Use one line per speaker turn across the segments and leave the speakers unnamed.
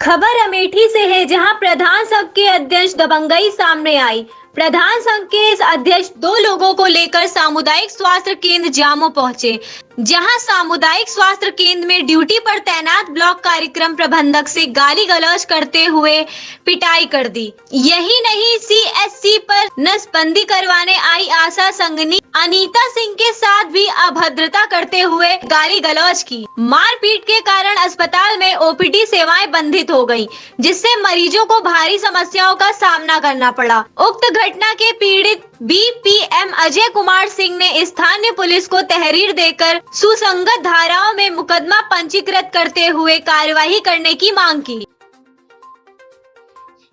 खबर अमेठी से है, जहां प्रधान संघ के अध्यक्ष दबंगई सामने आई। प्रधान संघ के इस अध्यक्ष दो लोगों को लेकर सामुदायिक स्वास्थ्य केंद्र जामो पहुंचे, जहां सामुदायिक स्वास्थ्य केंद्र में ड्यूटी पर तैनात ब्लॉक कार्यक्रम प्रबंधक से गाली गलौज करते हुए पिटाई कर दी। यही नहीं, सीएचसी पर नसबंदी करवाने आई आशा संगनी अनीता सिंह के साथ भी अभद्रता करते हुए गाली गलौज की। मारपीट के कारण अस्पताल में ओपीडी सेवाएं बंधित हो गयी, जिससे मरीजों को भारी समस्याओं का सामना करना पड़ा। उक्त घटना के पीड़ित बीपीएम अजय कुमार सिंह ने स्थानीय पुलिस को तहरीर देकर सुसंगत धाराओं में मुकदमा पंजीकृत करते हुए कार्यवाही करने की मांग की।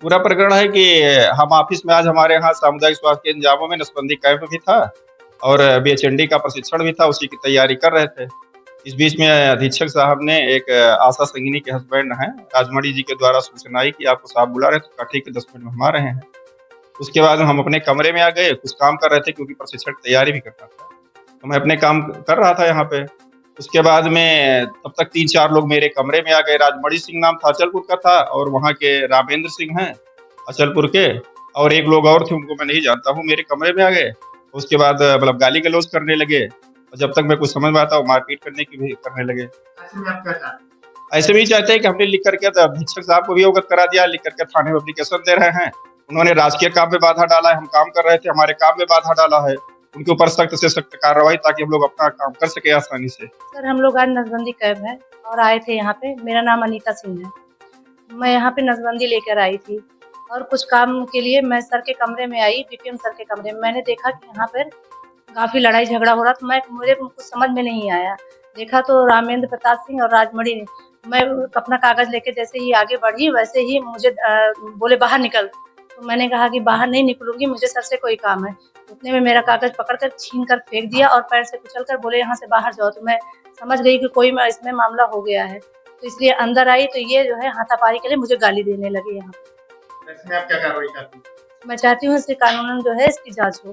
पूरा प्रकरण है कि हम ऑफिस में आज हमारे यहाँ सामुदायिक स्वास्थ्य केंद्र जामो में नसबंदी कैंप भी था और बीएचएनडी का प्रशिक्षण भी था, उसी की तैयारी कर रहे थे। इस बीच में अधीक्षक साहब ने एक आशा संगिनी के हस्बैंड हैं राजमणि जी के द्वारा सूचना आई कि आपको साहब बुला रहे थे। तो ठीक है, 10 मिनट में हम आ रहे हैं। उसके बाद हम अपने कमरे में आ गए, कुछ काम कर रहे थे क्योंकि प्रशिक्षण की तैयारी भी करना था। तो मैं अपने काम कर रहा था यहाँ पे। उसके बाद में तब तक 3-4 लोग मेरे कमरे में आ गए। राजमणि सिंह नाम था, अचलपुर का था, और वहाँ के रामेंद्र सिंह हैं अचलपुर के, और एक लोग और थे, उनको मैं नहीं जानता हूँ। मेरे कमरे में आ गए, उसके बाद मतलब गाली गलौज करने लगे, और जब तक मैं कुछ समझ में आता वो मारपीट करने की भी करने लगे। ऐसे भी चाहते हैं कि हमने लिख करके अधीक्षक साहब को भी अवगत करा दिया, लिख करके थाने में एप्लीकेशन दे रहे हैं। उन्होंने राजकीय काम में बाधा डाला है, हम काम कर रहे थे, हमारे काम में बाधा डाला है। उनके ऊपर सख्त से सख्त कार्रवाई, ताकि हम लोग अपना काम कर सके आसानी से।
सर, हम लोग आज नसबंदी कैंप है और आए थे यहाँ पे। मेरा नाम अनीता सिंह है। मैं यहाँ पे नसबंदी लेकर आई थी और कुछ काम के लिए मैं सर के कमरे में आई, बीपीएम सर के कमरे में। मैंने देखा कि यहाँ पर काफी लड़ाई झगड़ा हो रहा था। मुझे कुछ समझ में नहीं आया। देखा तो रामेंद्र प्रताप सिंह और राजमणि, मैं अपना कागज लेके जैसे ही आगे बढ़ी, वैसे ही मुझे बोले बाहर निकल। तो मैंने कहा कि बाहर नहीं निकलूंगी, मुझे सर से कोई काम है। उतने में मेरा कागज पकड़कर छीन कर फेंक दिया और पैर से कुचलकर बोले यहाँ से बाहर जाओ। तो मैं समझ गई कि कोई इसमें मामला हो गया है, तो इसलिए अंदर आई। तो ये जो है हाथापाई के लिए मुझे गाली देने लगे यहाँ पे।
आप क्या कार्रवाई करती हैं?
मैं चाहती हूँ इसकी कानूनन जो है इसकी जांच हो।